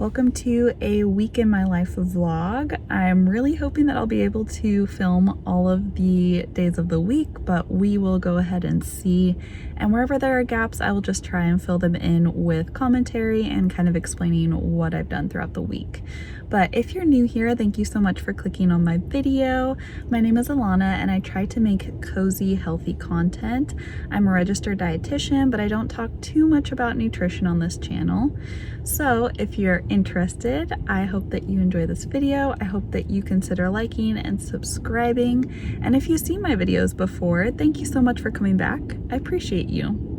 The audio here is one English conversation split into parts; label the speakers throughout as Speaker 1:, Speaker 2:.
Speaker 1: welcome to a week in my life vlog. I'm really hoping that I'll be able to film all of the days of the week, but we will go ahead and see. And wherever there are gaps, I will just try and fill them in with commentary and kind of explaining what I've done throughout the week. But if you're new here, thank you so much for clicking on my video. My name is Alana and I try to make cozy, healthy content. I'm a registered dietitian, but I don't talk too much about nutrition on this channel. So if you're interested, I hope that you enjoy this video. I hope that you consider liking and subscribing. And if you've seen my videos before, thank you so much for coming back. I appreciate you.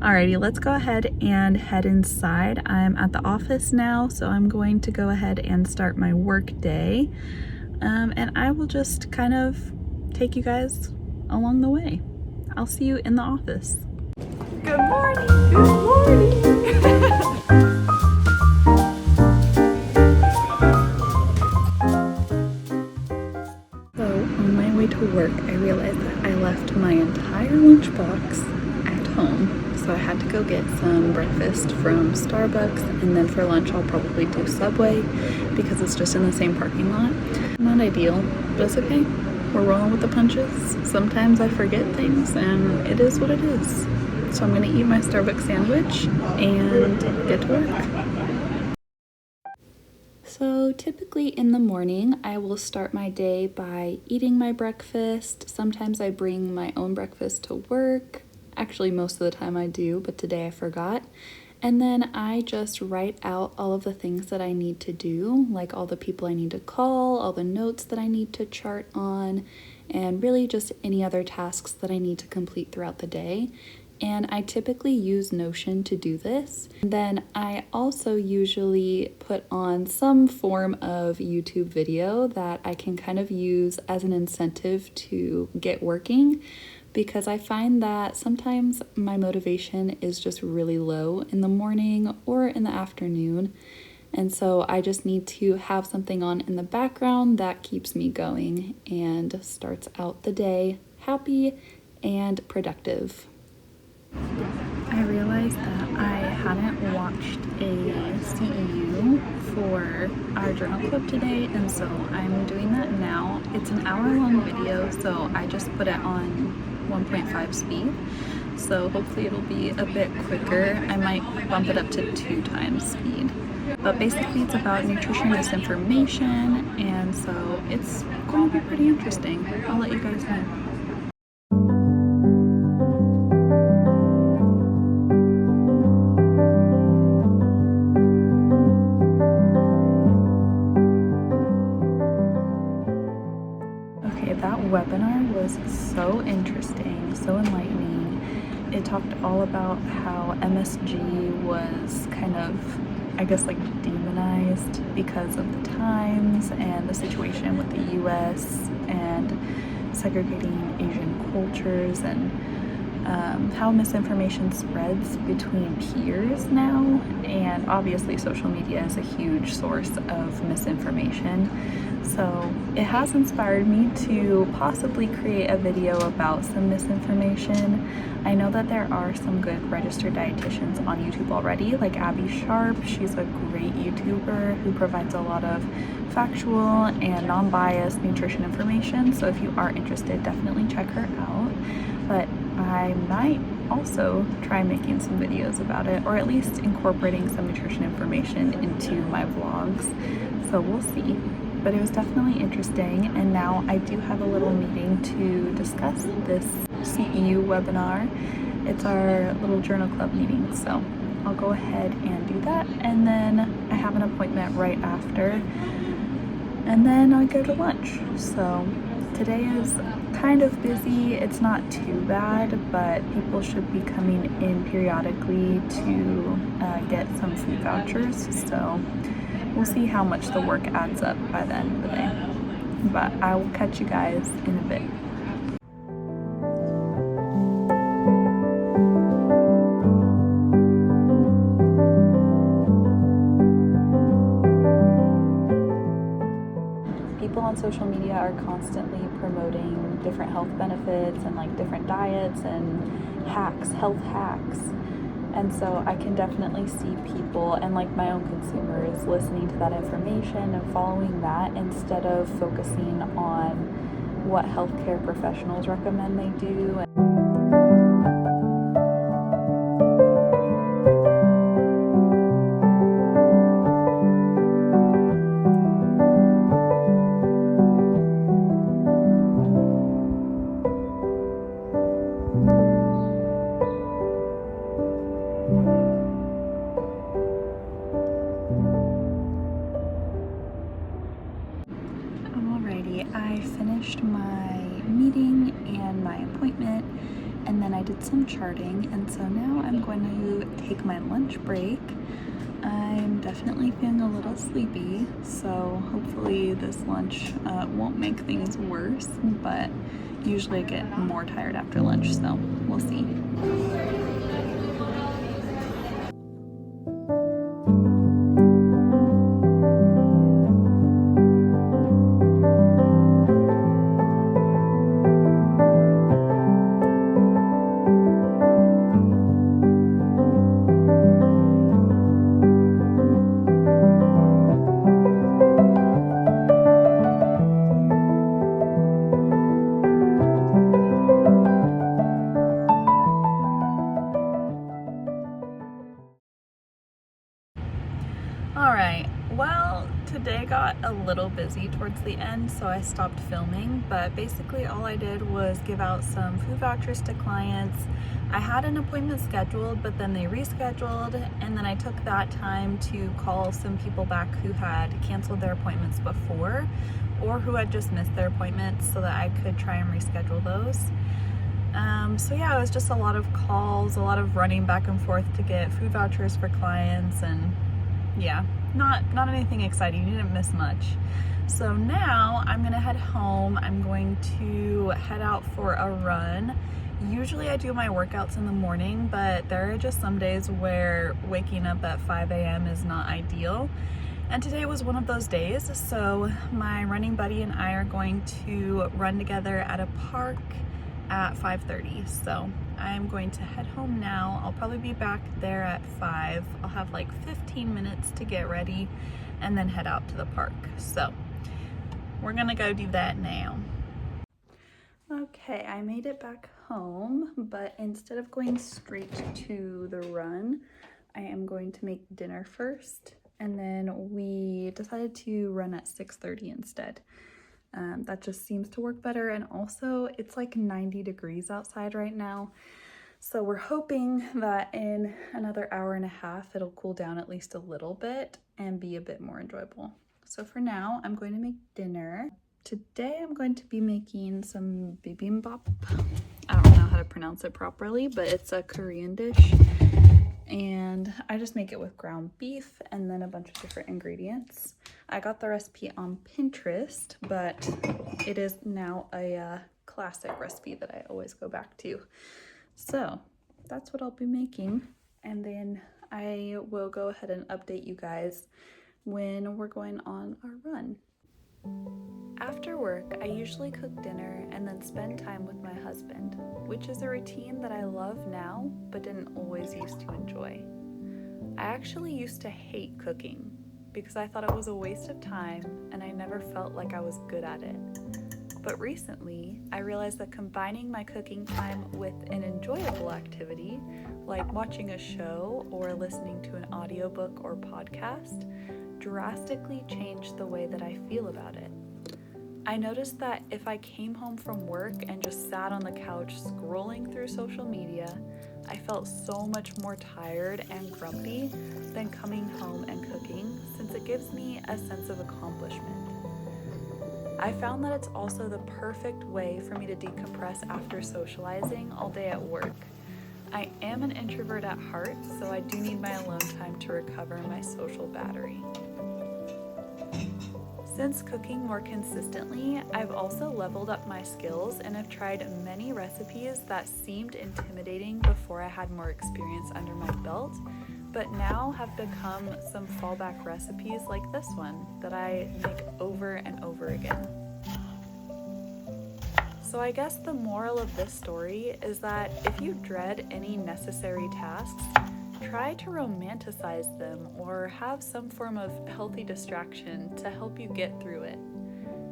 Speaker 1: Alrighty, let's go ahead and head inside. I'm at the office now, so I'm going to go ahead and start my work day. And I will just kind of take you guys along the way. I'll see you in the office. Good morning! Good morning! So on my way to work, I realized that I left my entire lunchbox at home. So I had to go get some breakfast from Starbucks, and then for lunch I'll probably do Subway because it's just in the same parking lot. Not ideal, but it's okay. We're rolling with the punches. Sometimes I forget things and it is what it is. So I'm gonna eat my Starbucks sandwich and get to work. So typically in the morning, I will start my day by eating my breakfast. Sometimes I bring my own breakfast to work. Actually, most of the time I do, but today I forgot. And then I just write out all of the things that I need to do, like all the people I need to call, all the notes that I need to chart on, and really just any other tasks that I need to complete throughout the day. And I typically use Notion to do this. And then I also usually put on some form of YouTube video that I can kind of use as an incentive to get working, because I find that sometimes my motivation is just really low in the morning or in the afternoon. And so I just need to have something on in the background that keeps me going and starts out the day happy and productive. I realized that I hadn't watched a CEU for our journal club today, and so I'm doing that now. It's an hour-long video, so I just put it on 1.5 speed, so hopefully it'll be a bit quicker. I might bump it up to 2 times speed. But basically it's about nutrition misinformation, and so it's going to be pretty interesting. I'll let you guys know. That webinar was so interesting, so enlightening. It talked all about how MSG was kind of, I guess, like demonized because of the times and the situation with the US and segregating Asian cultures, and how misinformation spreads between peers now. And obviously social media is a huge source of misinformation. So it has inspired me to possibly create a video about some misinformation. I know that there are some good registered dietitians on YouTube already, like Abby Sharp. She's a great YouTuber who provides a lot of factual and non-biased nutrition information. So if you are interested, definitely check her out. But I might also try making some videos about it, or at least incorporating some nutrition information into my vlogs. So we'll see. But it was definitely interesting, and now I do have a little meeting to discuss this CEU webinar. It's our little journal club meeting, so I'll go ahead and do that, and then I have an appointment right after, and then I'll go to lunch. So today is kind of busy. It's not too bad, but people should be coming in periodically to get some food vouchers, so we'll see how much the work adds up by the end of the day. But I will catch you guys in a bit. People on social media are constantly promoting different health benefits and like different diets and hacks, health hacks. And so I can definitely see people and like my own consumers listening to that information and following that instead of focusing on what healthcare professionals recommend they do. Alrighty, I finished my meeting and my appointment, and then I did some charting, and so now I'm going to take my lunch break. I'm definitely feeling a little sleepy, so hopefully this lunch won't make things worse, but usually I get more tired after lunch, so we'll see. Alright, well, today got a little busy towards the end, so I stopped filming, but basically all I did was give out some food vouchers to clients. I had an appointment scheduled, but then they rescheduled, and then I took that time to call some people back who had canceled their appointments before, or who had just missed their appointments so that I could try and reschedule those. So yeah, it was just a lot of calls, a lot of running back and forth to get food vouchers for clients, and yeah, not anything exciting. You didn't miss much. So now I'm gonna head home. I'm going to head out for a run. Usually I do my workouts in the morning, but there are just some days where waking up at 5 a.m. is not ideal. And today was one of those days. So my running buddy and I are going to run together at a park at 5:30. So I'm going to head home now. I'll probably be back there at 5. I'll have like 15 minutes to get ready and then head out to the park. So we're gonna go do that now. Okay, I made it back home, but instead of going straight to the run, I am going to make dinner first, and then we decided to run at 6:30 instead. That just seems to work better, and also it's like 90 degrees outside right now, so we're hoping that in another hour and a half it'll cool down at least a little bit and be a bit more enjoyable. So for now, I'm going to make dinner. Today I'm going to be making some bibimbap. I don't know how to pronounce it properly, but it's a Korean dish, and I just make it with ground beef and then a bunch of different ingredients. I got the recipe on Pinterest, but it is now a classic recipe that I always go back to. So that's what I'll be making, and then I will go ahead and update you guys when we're going on our run. After work, I usually cook dinner and then spend time with my husband, which is a routine that I love now, but didn't always used to enjoy. I actually used to hate cooking because I thought it was a waste of time and I never felt like I was good at it. But recently, I realized that combining my cooking time with an enjoyable activity, like watching a show or listening to an audiobook or podcast, drastically changed the way that I feel about it. I noticed that if I came home from work and just sat on the couch scrolling through social media, I felt so much more tired and grumpy than coming home and cooking, since it gives me a sense of accomplishment. I found that it's also the perfect way for me to decompress after socializing all day at work. I am an introvert at heart, so I do need my alone time to recover my social battery. Since cooking more consistently, I've also leveled up my skills and have tried many recipes that seemed intimidating before I had more experience under my belt, but now have become some fallback recipes like this one that I make over and over again. So I guess the moral of this story is that if you dread any necessary tasks, Try to romanticize them or have some form of healthy distraction to help you get through it.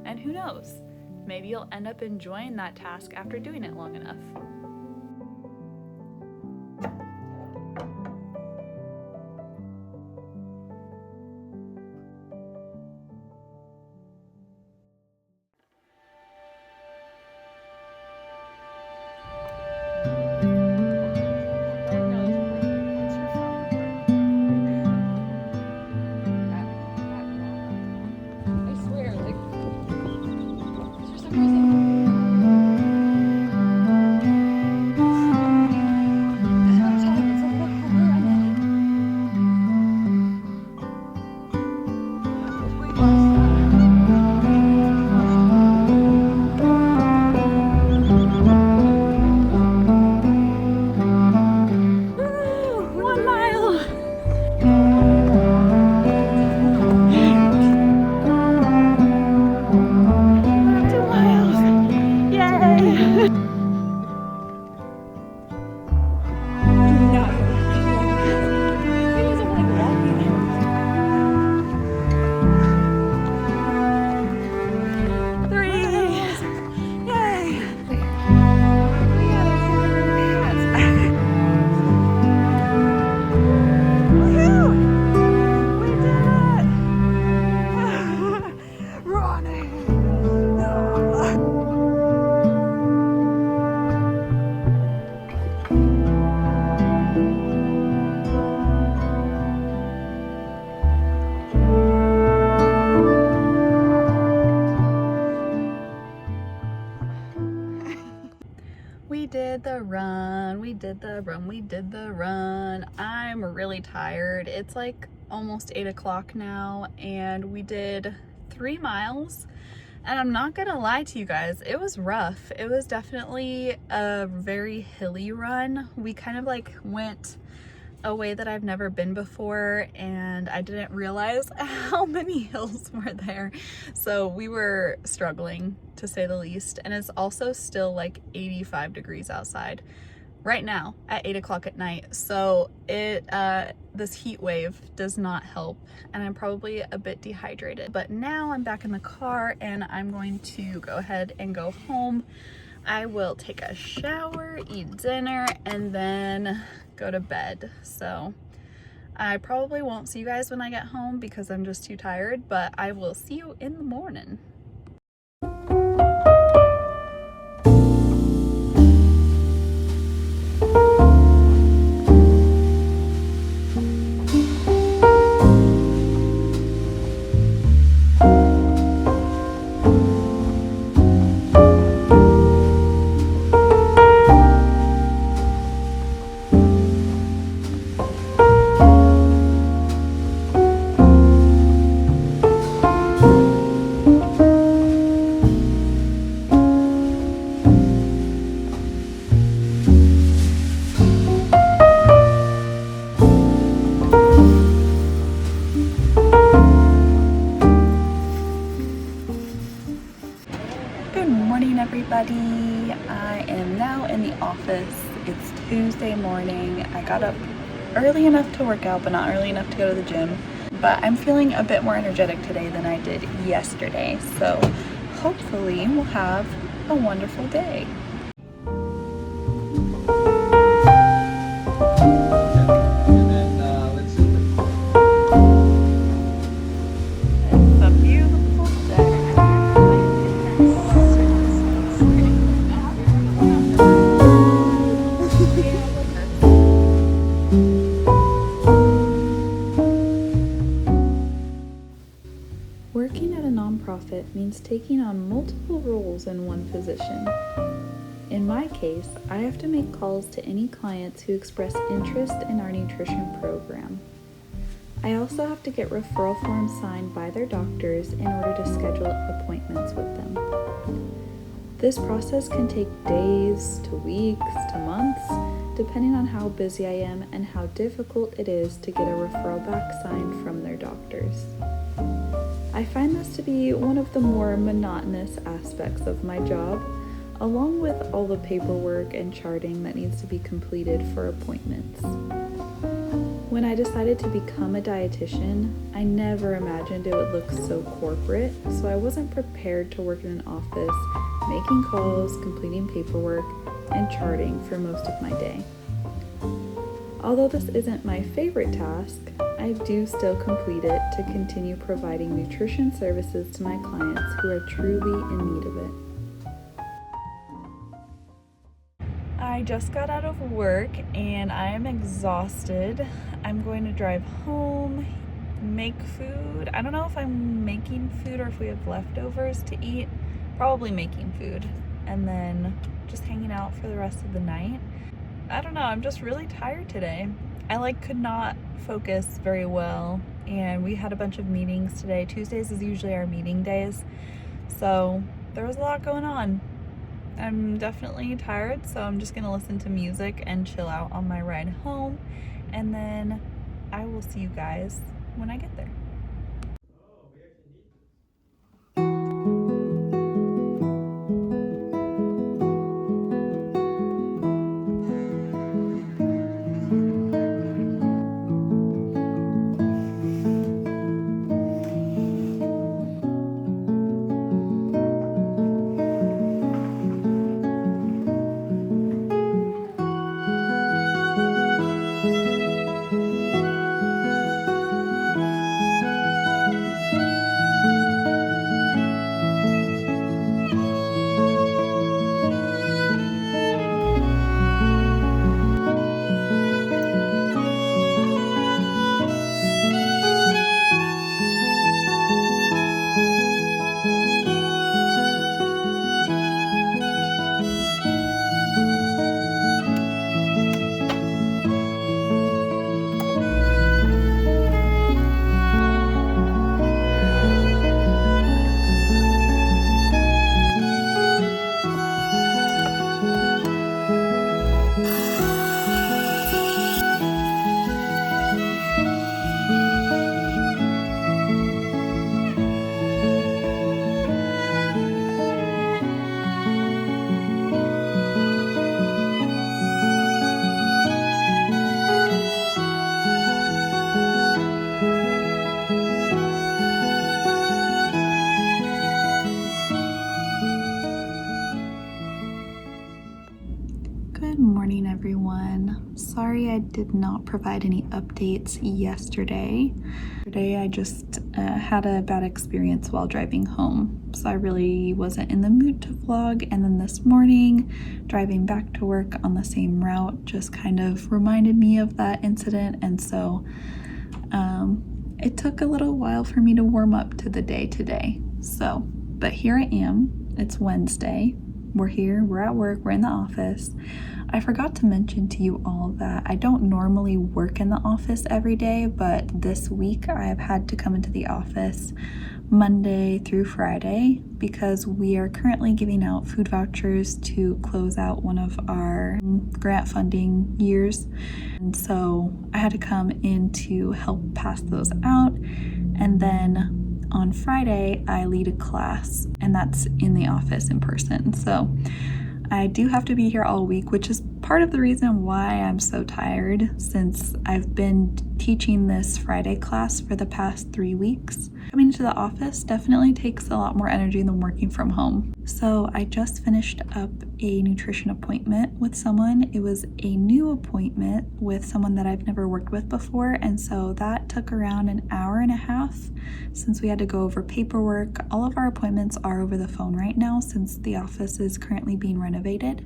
Speaker 1: And who knows, maybe you'll end up enjoying that task after doing it long enough. We did the run. I'm really tired. It's like almost 8 o'clock now, and we did 3 miles. And I'm not gonna lie to you guys, it was rough. It was definitely a very hilly run. We kind of like went a way that I've never been before, and I didn't realize how many hills were there. So we were struggling, to say the least. And it's also still like 85 degrees outside right now at 8 o'clock at night. So this heat wave does not help, and I'm probably a bit dehydrated. But now I'm back in the car and I'm going to go ahead and go home. I will take a shower, eat dinner, and then go to bed. So I probably won't see you guys when I get home because I'm just too tired, but I will see you in the morning. Everybody, I am now in the office. It's Tuesday morning. I got up early enough to work out, but not early enough to go to the gym. But I'm feeling a bit more energetic today than I did yesterday. So hopefully we'll have a wonderful day. Working at a nonprofit means taking on multiple roles in one position. In my case, I have to make calls to any clients who express interest in our nutrition program. I also have to get referral forms signed by their doctors in order to schedule appointments with them. This process can take days to weeks to months, depending on how busy I am and how difficult it is to get a referral back signed from their doctors. I find this to be one of the more monotonous aspects of my job, along with all the paperwork and charting that needs to be completed for appointments. When I decided to become a dietitian, I never imagined it would look so corporate, so I wasn't prepared to work in an office, making calls, completing paperwork, and charting for most of my day. Although this isn't my favorite task, I do still complete it to continue providing nutrition services to my clients who are truly in need of it. I just got out of work and I am exhausted. I'm going to drive home, make food. I don't know if I'm making food or if we have leftovers to eat. Probably making food, and then just hanging out for the rest of the night. I don't know, I'm just really tired today. I could not focus very well, and we had a bunch of meetings today. Tuesdays is usually our meeting days, so there was a lot going on. I'm definitely tired, so I'm just gonna listen to music and chill out on my ride home, and then I will see you guys when I get there. Good morning, everyone. Sorry I did not provide any updates yesterday. Today I just had a bad experience while driving home, so I really wasn't in the mood to vlog. And then this morning, driving back to work on the same route just kind of reminded me of that incident, and so it took a little while for me to warm up to the day today. But here I am. It's Wednesday. We're here, we're at work, we're in the office. I forgot to mention to you all that I don't normally work in the office every day, but this week I have had to come into the office Monday through Friday because we are currently giving out food vouchers to close out one of our grant funding years. And so I had to come in to help pass those out. And then on Friday, I lead a class, and that's in the office in person. So I do have to be here all week, which is part of the reason why I'm so tired, since I've been teaching this Friday class for the past 3 weeks. Coming to the office definitely takes a lot more energy than working from home. So I just finished up a nutrition appointment with someone. It was a new appointment with someone that I've never worked with before, and so that took around an hour and a half since we had to go over paperwork. All of our appointments are over the phone right now since the office is currently being renovated.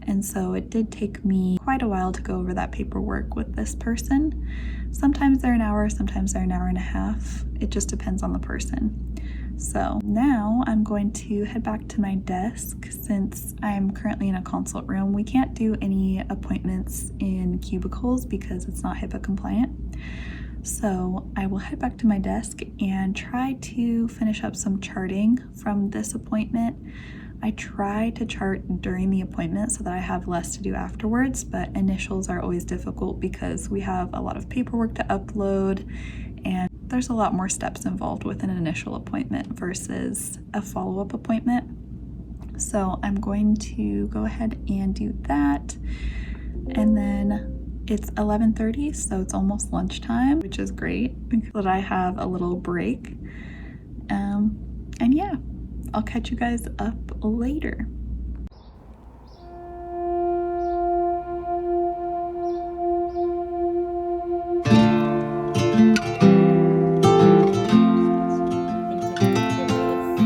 Speaker 1: And so it did take me quite a while to go over that paperwork with this person. Sometimes they're an hour, sometimes they're an hour and a half. It just depends on the person. So now I'm going to head back to my desk since I'm currently in a consult room. We can't do any appointments in cubicles because it's not HIPAA compliant. So I will head back to my desk and try to finish up some charting from this appointment. I try to chart during the appointment so that I have less to do afterwards, but initials are always difficult because we have a lot of paperwork to upload and there's a lot more steps involved with an initial appointment versus a follow-up appointment. So I'm going to go ahead and do that. And then It's 11:30, so it's almost lunchtime, which is great because I have a little break. And yeah, I'll catch you guys up later.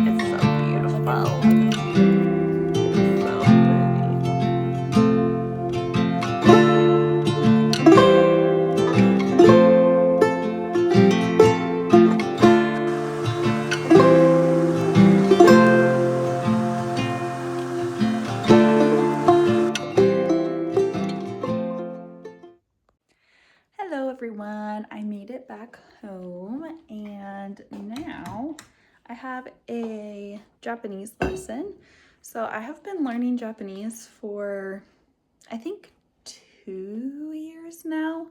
Speaker 1: It's so beautiful. So hello everyone, I made it back home and now I have a Japanese lesson. So I have been learning Japanese for I think 2 years now,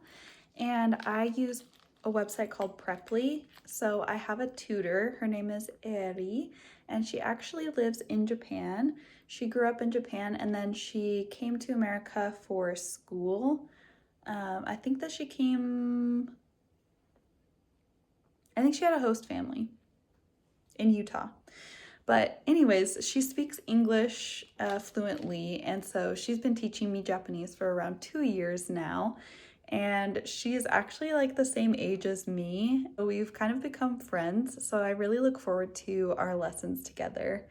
Speaker 1: and I use a website called Preply. So I have a tutor, her name is Eri, and she actually lives in Japan. She grew up in Japan and then she came to America for school. I think she had a host family in Utah. But anyways, she speaks English fluently, and so she's been teaching me Japanese for around 2 years now. And she's actually like the same age as me. We've kind of become friends, so I really look forward to our lessons together.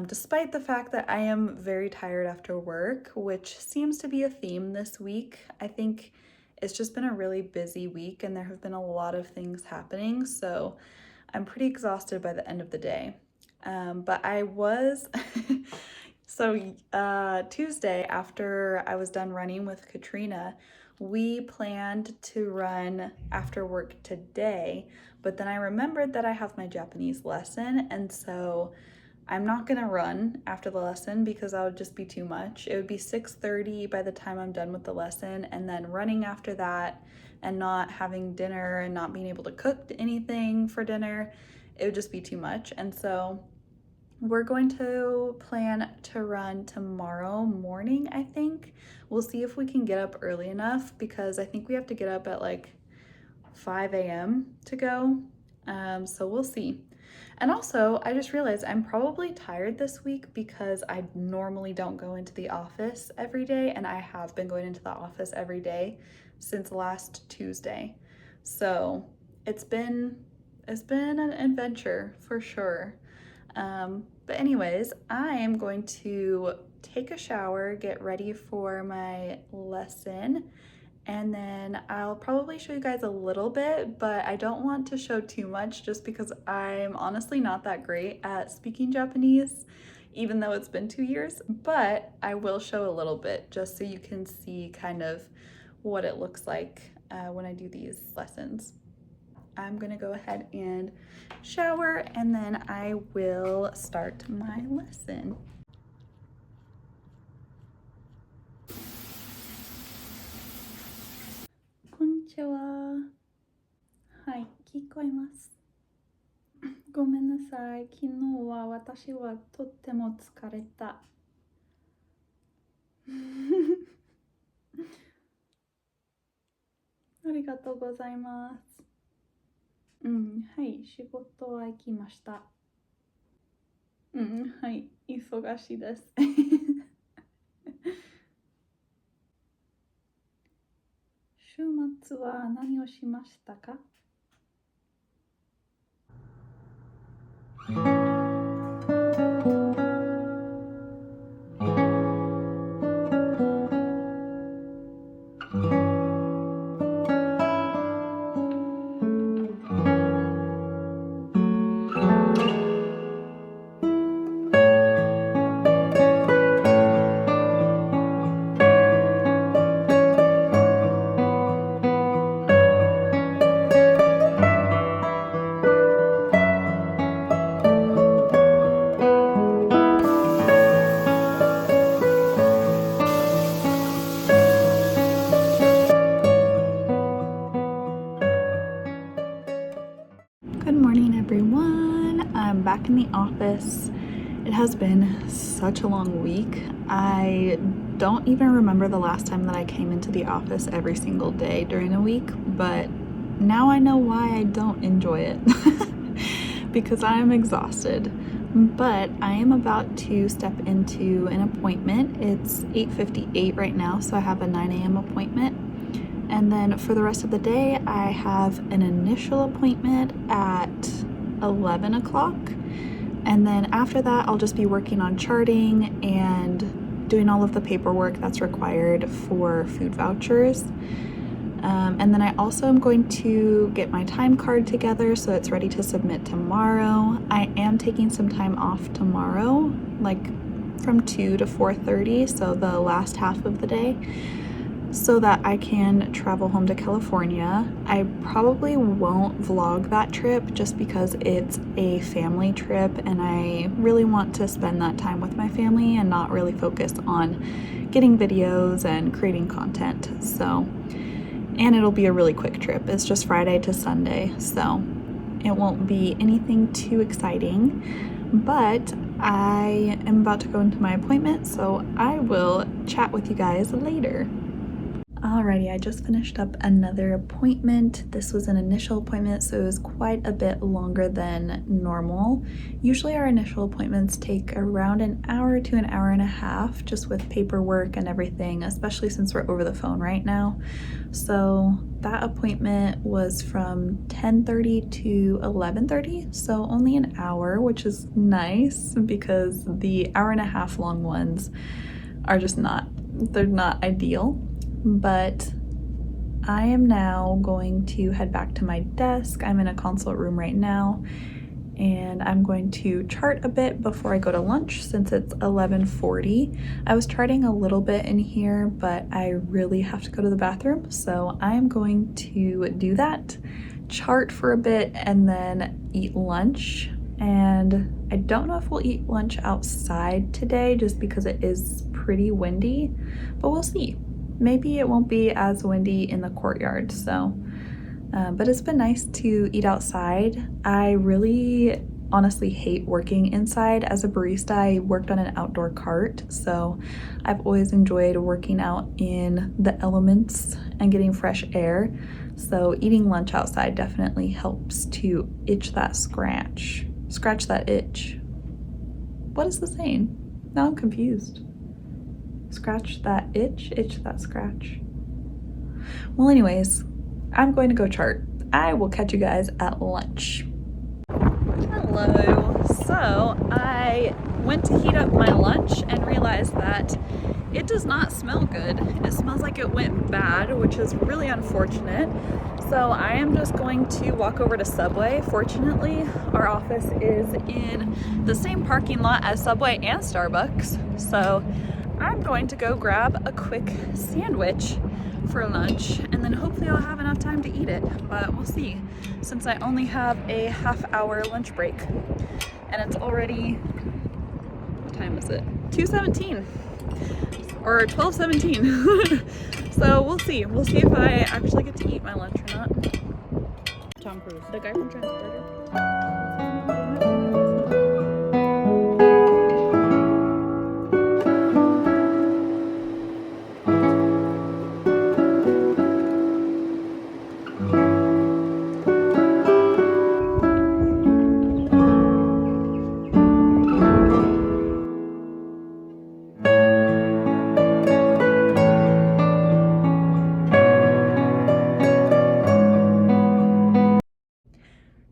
Speaker 1: Despite the fact that I am very tired after work, which seems to be a theme this week. I think it's just been a really busy week and there have been a lot of things happening, so I'm pretty exhausted by the end of the day. But I was, Tuesday after I was done running with Katrina, we planned to run after work today, but then I remembered that I have my Japanese lesson, and so I'm not gonna run after the lesson because that would just be too much. It would be 6:30 by the time I'm done with the lesson, and then running after that and not having dinner and not being able to cook anything for dinner, it would just be too much. And so we're going to plan to run tomorrow morning, I think. We'll see if we can get up early enough because I think we have to get up at like 5 a.m. to go. So we'll see. And also, I just realized I'm probably tired this week because I normally don't go into the office every day, and I have been going into the office every day since last Tuesday. So it's been an adventure for sure. But anyways, I am going to take a shower, get ready for my lesson, and then I'll probably show you guys a little bit, but I don't want to show too much just because I'm honestly not that great at speaking Japanese, even though it's been 2 years, but I will show a little bit just so you can see kind of what it looks like when I do these lessons. I'm gonna go ahead and shower and then I will start my lesson. Konnichiwa. はい、聞こえます。ごめんなさい。昨日は私はとっても疲れた。ありがとうございます。はい、仕事は行きました。はい、忙しいです。週末は何をしましたか？Good morning, everyone. I'm back in the office. It has been such a long week. I don't even remember the last time that I came into the office every single day during a week, but now I know why I don't enjoy it. Because I am exhausted. But I am about to step into an appointment. It's 8:58 right now, so I have a 9 a.m. appointment. And then for the rest of the day, I have an initial appointment at 11 o'clock. And then after that, I'll just be working on charting and doing all of the paperwork that's required for food vouchers. And then I also am going to get my time card together so it's ready to submit tomorrow. I am taking some time off tomorrow, like from 2 to 4:30, so the last half of the day, so that I can travel home to California. I probably won't vlog that trip just because it's a family trip and I really want to spend that time with my family and not really focus on getting videos and creating content. And it'll be a really quick trip. It's just Friday to Sunday, so it won't be anything too exciting. But I am about to go into my appointment, so I will chat with you guys later. Alrighty, I just finished up another appointment. This was an initial appointment, so it was quite a bit longer than normal. Usually our initial appointments take around an hour to an hour and a half, just with paperwork and everything, especially since we're over the phone right now. So that appointment was from 10:30 to 11:30, so only an hour, which is nice because the hour and a half long ones are just they're not ideal. But I am now going to head back to my desk. I'm in a consult room right now, and I'm going to chart a bit before I go to lunch since it's 11:40. I was charting a little bit in here, but I really have to go to the bathroom, so I'm going to do that, chart for a bit, and then eat lunch. And I don't know if we'll eat lunch outside today just because it is pretty windy, but we'll see. Maybe it won't be as windy in the courtyard, but it's been nice to eat outside. I really honestly hate working inside. As a barista, I worked on an outdoor cart, so I've always enjoyed working out in the elements and getting fresh air. So eating lunch outside definitely helps to itch that scratch that itch. What is the saying? Now I'm confused. Scratch that itch that scratch. Well, anyways, I'm going to go chart. I will catch you guys at lunch. Hello. So I went to heat up my lunch and realized that it does not smell good. It smells like it went bad, which is really unfortunate. So I am just going to walk over to Subway. Fortunately, our office is in the same parking lot as Subway and Starbucks. So I'm going to go grab a quick sandwich for lunch, and then hopefully I'll have enough time to eat it, but we'll see, since I only have a half-hour lunch break, and it's already, what time is it? 2:17, or 12:17, so we'll see if I actually get to eat my lunch or not. Tom Cruise, the guy from Transporter.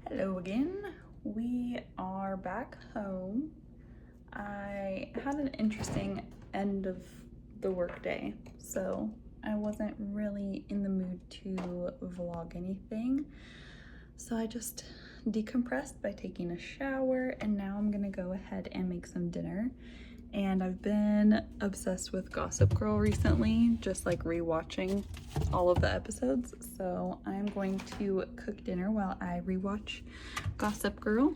Speaker 1: Hello again. We are back home. I had an interesting end of the workday, so I wasn't really in the mood to vlog anything. So I just decompressed by taking a shower, and now I'm gonna go ahead and make some dinner. And I've been obsessed with Gossip Girl recently, just like rewatching all of the episodes. So I'm going to cook dinner while I rewatch Gossip Girl.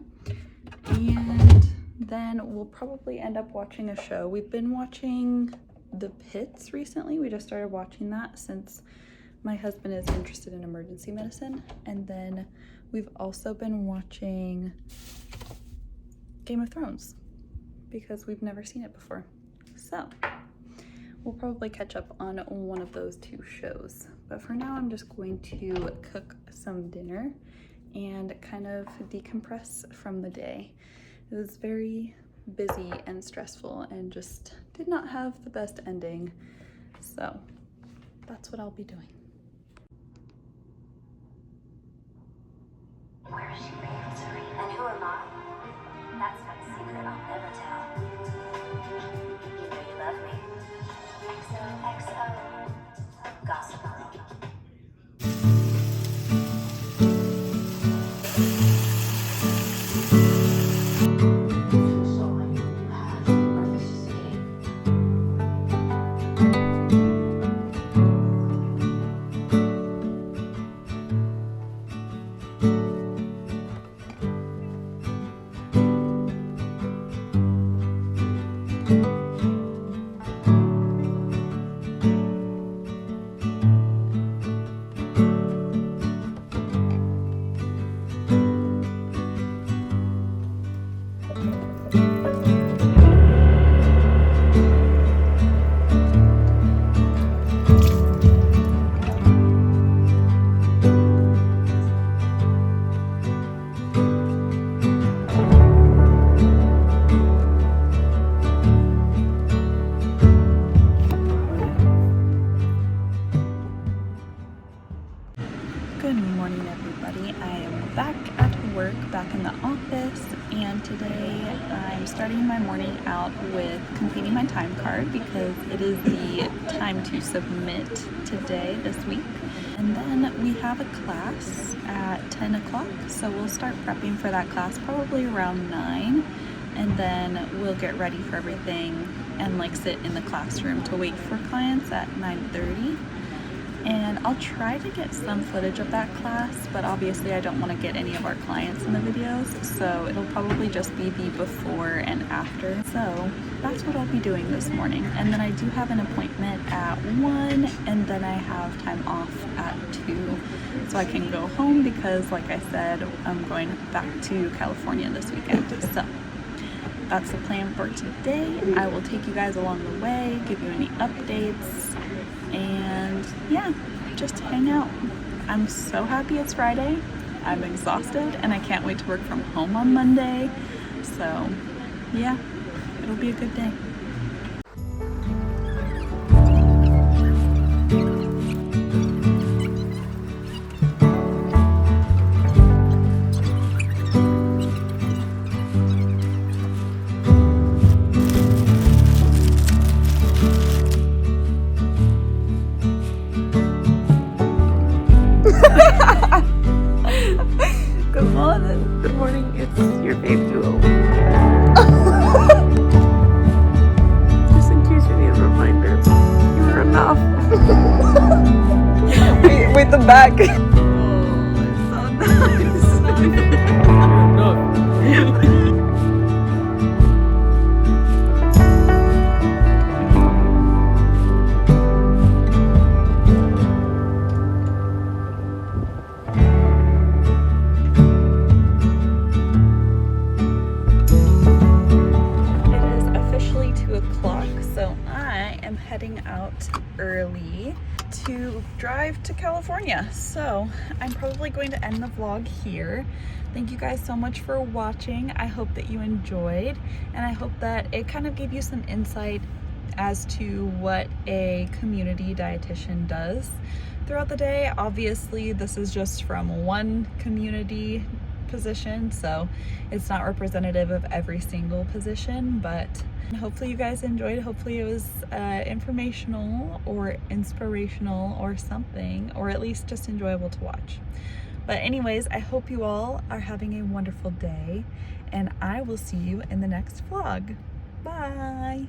Speaker 1: And then we'll probably end up watching a show. We've been watching The Pits recently. We just started watching that since my husband is interested in emergency medicine. And then we've also been watching Game of Thrones, because we've never seen it before. So we'll probably catch up on one of those 2 shows. But for now, I'm just going to cook some dinner and kind of decompress from the day. It was very busy and stressful and just did not have the best ending. So that's what I'll be doing.
Speaker 2: Where is she answering? And who am I? That's one secret I'll never tell. You know you love me. XOXO. Gossip Girl.
Speaker 1: Good morning, everybody. I am back at work, back in the office, and today I'm starting my morning out with completing my time card because it is the time to submit today, this week. And then we have a class at 10 o'clock, so we'll start prepping for that class probably around 9, and then we'll get ready for everything and like sit in the classroom to wait for clients at 9:30. And I'll try to get some footage of that class, but obviously I don't want to get any of our clients in the videos, so it'll probably just be the before and after. So that's what I'll be doing this morning. And then I do have an appointment at 1, and then I have time off at 2, so I can go home because, like I said, I'm going back to California this weekend. So that's the plan for today. I will take you guys along the way, give you any updates, and yeah, just hang out. I'm so happy it's Friday. I'm exhausted and I can't wait to work from home on Monday. So yeah, it'll be a good day. Good morning. Good morning. It's your babe duo. Just in case you need a reminder, you were enough. wait, the back. Oh, it's so nice. Heading out early to drive to California. So I'm probably going to end the vlog here. Thank you guys so much for watching. I hope that you enjoyed, and I hope that it kind of gave you some insight as to what a community dietitian does throughout the day. Obviously, this is just from one community position, so it's not representative of every single position, but hopefully you guys enjoyed. Hopefully it was informational or inspirational or something, or at least just enjoyable to watch. But anyways, I hope you all are having a wonderful day, and I will see you in the next vlog. Bye.